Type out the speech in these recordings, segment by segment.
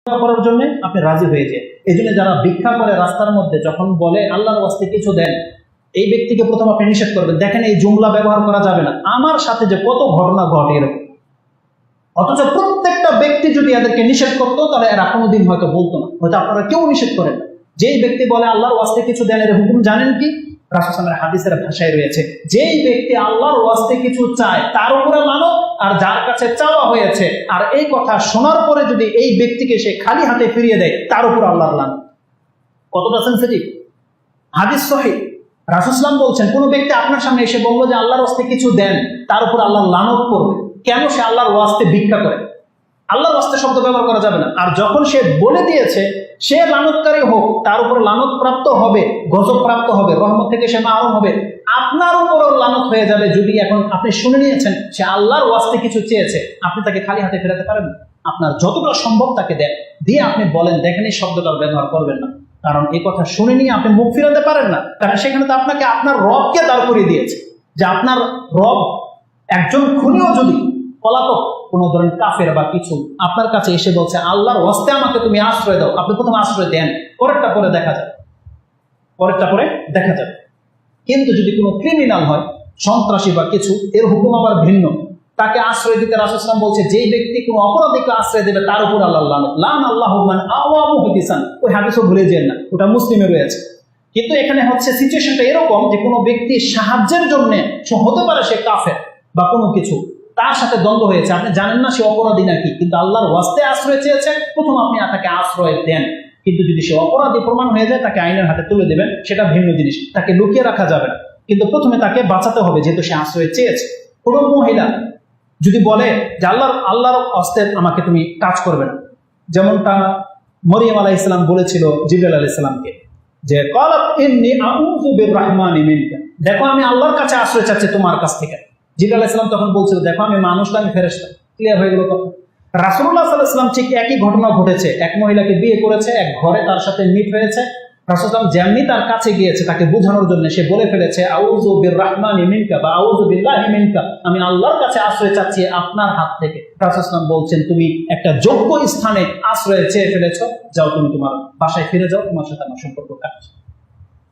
করার জন্য আপনি রাজি হয়ে যান। এই জন্য যারা ভিক্ষা করে রাস্তার মধ্যে যখন বলে আল্লাহর ওয়াস্তে কিছু দেন, এই ব্যক্তিকে প্রথম আপনি নিষেধ করবেন। দেখেন এই জুমলা ব্যবহার করা যাবে না। আমার সাথে যে কত ঘটনা ঘটে এরকম, অথচ প্রত্যেকটা ব্যক্তি যদি এদেরকে নিষেধ করতো তাহলে এরা কোনোদিন হয়তো বলতো না, হয়তো আপনারা কেউ নিষেধ করেন না। যেই ব্যক্তি বলে আল্লাহর ওয়াস্তে কিছু দেন, এর হুকুম জানেন কি? রাসূল সাল্লাল্লাহু আলাইহি হাদিসের ভাষায় রয়েছে, যেই ব্যক্তি আল্লাহর ওয়াস্তে কিছু চায় তার উপরে লানত, আর যার কাছে চাওয়া হয়েছে আর এই কথা শোনার পরে যদি এই ব্যক্তিকে সে খালি হাতে ফিরিয়ে দেয় তার উপর আল্লাহর লানত। কতটা সেনসিটিভ হাদিস সহিহ। রাসূল সাল্লাল্লাহু আলাইহি বলছেন, কোন ব্যক্তি আপনার সামনে এসে বলল যে আল্লাহর ওয়াস্তে কিছু দেন, তার উপর আল্লাহর লানত পড়বে। কেন? সে আল্লাহর ওয়াস্তে ভিক্ষা করে। আল্লাহর ওয়াস্তে শব্দ ব্যবহার করা যাবে না। আর যখন সে বলে দিয়েছে সে লানতকারী হোক, তার উপর লানত প্রাপ্ত হবে, গজব প্রাপ্ত হবে, রহমত থেকে সে মাহরুম হবে, আপনার উপরও লানত হয়ে যাবে। যদি এখন আপনি শুনে নিয়েছেন সে আল্লাহর ওয়াস্তে কিছু চেয়েছে, আপনি তাকে খালি হাতে ফেরাতে পারেন না। আপনার যতটা সম্ভব তাকে দেন, দিয়ে আপনি বলেন দেখেন এই শব্দটার ব্যবহার করবেন না, কারণ এই কথা শুনে নিয়ে আপনি মুখ ফিরাতে পারেন না। কারণ সেখানে তো আপনাকে আপনার রবকে দাঁড় করিয়ে দিয়েছে, যে আপনার রব একজন খুনিও যদি পলাতক কোনো ধরেন কাফের বা কিছু আপনার কাছে এসে বলছে আল্লাহর ওয়াস্তে আমাকে তুমি আশ্রয় দাও, আপনি প্রথম আশ্রয় দেন, পরেরটা পরে দেখা যাবে, পরেরটা পরে দেখা যাবে। কিন্তু যদি কোনো ক্রিমিনাল হয়, সন্ত্রাসী বা কিছু, এর হুকুম আবার ভিন্ন। তাকে আশ্রয় দিতে রাসূল সাল্লাল্লাহু আলাইহি ওয়াসাল্লাম বলছে যেই ব্যক্তি কোনো অপরাধীকে আশ্রয় দেবে তার উপর আল্লাহর লানত। লান আল্লাহু মান আওয়া মুহদিসান, ওই হাদিসও ভুলে যেন না, ওটা মুসলিমে রয়েছে। কিন্তু এখানে হচ্ছে সিচুয়েশনটা এরকম যে কোনো ব্যক্তি সাহায্যের জন্য, হতে পারে সে কাফের বা কোনো কিছু, তার সাথে দ্বন্দ্ব হয়েছে, আপনি জানেন না সে অপরাধী নাকি, কিন্তু আল্লাহর ওয়াস্তে আশ্রয় চেয়েছে, প্রথম আপনি তাকে আশ্রয় দেন। কিন্তু যদি সে অপরাধী প্রমাণ হয়ে যায় তাকে আইনের হাতে তুলে দেবেন, সেটা ভিন্ন জিনিস, তাকে লুকিয়ে রাখা যাবে না। কিন্তু প্রথমে তাকে বাঁচাতে হবে, যেহেতু সে আশ্রয় চেয়েছে। কোনো মহিলা যদি বলে যে আল্লাহর ওয়াস্তে আমাকে তুমি কাজ করবে না, যেমনটা মরিয়ম আলাইহিস সালাম বলেছিল জিবরাইল আলাইহিস সালামকে, যে ক্বালাত ইন্নী আউযু বিররহমানি মিনকা, দেখো আমি আল্লাহর কাছে আশ্রয় চাচ্ছি তোমার কাছ থেকে। জিবরাইল আলাইহিস সালাম তখন বলছিল দেখো আমি মানুষ না, আমি ফেরেশতা। ক্লিয়ার হয়ে গেল কথা। রাসূলুল্লাহ সাল্লাল্লাহু আলাইহি ওয়াসাল্লাম ঠিক একই ঘটনা ঘটেছে, এক মহিলাকে বিয়ে করেছে, এক ঘরে তার সাথে মিট হয়েছে। রাসূল সাল্লাল্লাহু আলাইহি ওয়াসাল্লাম যেমনি তার কাছে গিয়েছে তাকে বোঝানোর জন্য, সে বলে ফেলেছে আউযু বিররহমানি মিনকা বা আউযু বিল্লাহি মিনকা, আমি আল্লাহর কাছে আশ্রয় চাচ্ছি আপনার হাত থেকে। রাসূল সাল্লাল্লাহু আলাইহি ওয়াসাল্লাম বলছেন তুমি একটা যোগ্য স্থানে আশ্রয় চেয়ে ফেলেছো, যাও তুমি তোমার বাসায় ফিরে যাও, তোমার সাথে আমার সম্পর্ক কাজ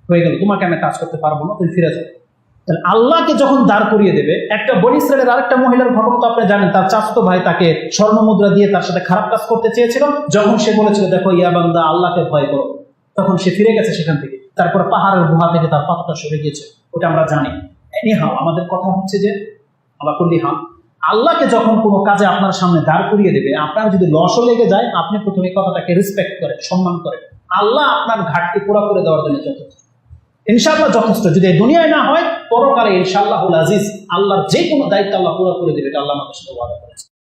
হয়ে গেল, তোমাকে আমি কাজ করতে পারবো না, তুমি ফিরে যাও। তাহলে আল্লাহকে যখন দাঁড় করিয়ে দেবে, একটা বনী ইসরাইলের আরেকটা মহিলার ঘটনা তো আপনি জানেন, তার চাচাতো ভাই তাকে স্বর্ণ মুদ্রা দিয়ে তার সাথে খারাপ কাজ করতে চেয়েছিল। যখন সে বলেছিল দেখো ইয়া বান্দা আল্লাহকে ভয় করো, তখন সে ফিরে গেছে সেখান থেকে। তারপরে পাহাড়ের গুহা থেকে তার পাতাটা সরে গিয়েছে, ওটা আমরা জানি। এনিহাও আমাদের কথা হচ্ছে যে আল্লাহকে যখন কোনো কাজে আপনার সামনে দাঁড় করিয়ে দেবে, আপনার যদি লসও লেগে যায়, আপনি প্রথমে কথাটাকে রেসপেক্ট করেন, সম্মান করেন। আল্লাহ আপনার ঘাটতি পুরা করে দেওয়ার জন্য যথেষ্ট, ইনশাআল্লাহ যথেষ্ট। যদি এই দুনিয়ায় না হয়, পরকালে ইনশাআল্লাহুল আজিজ আল্লাহর যে কোনো দায়িত্ব আল্লাহ পুরো করে দেবে, এটা আল্লাহ আমাদের সাথে ওয়াদা করেছে।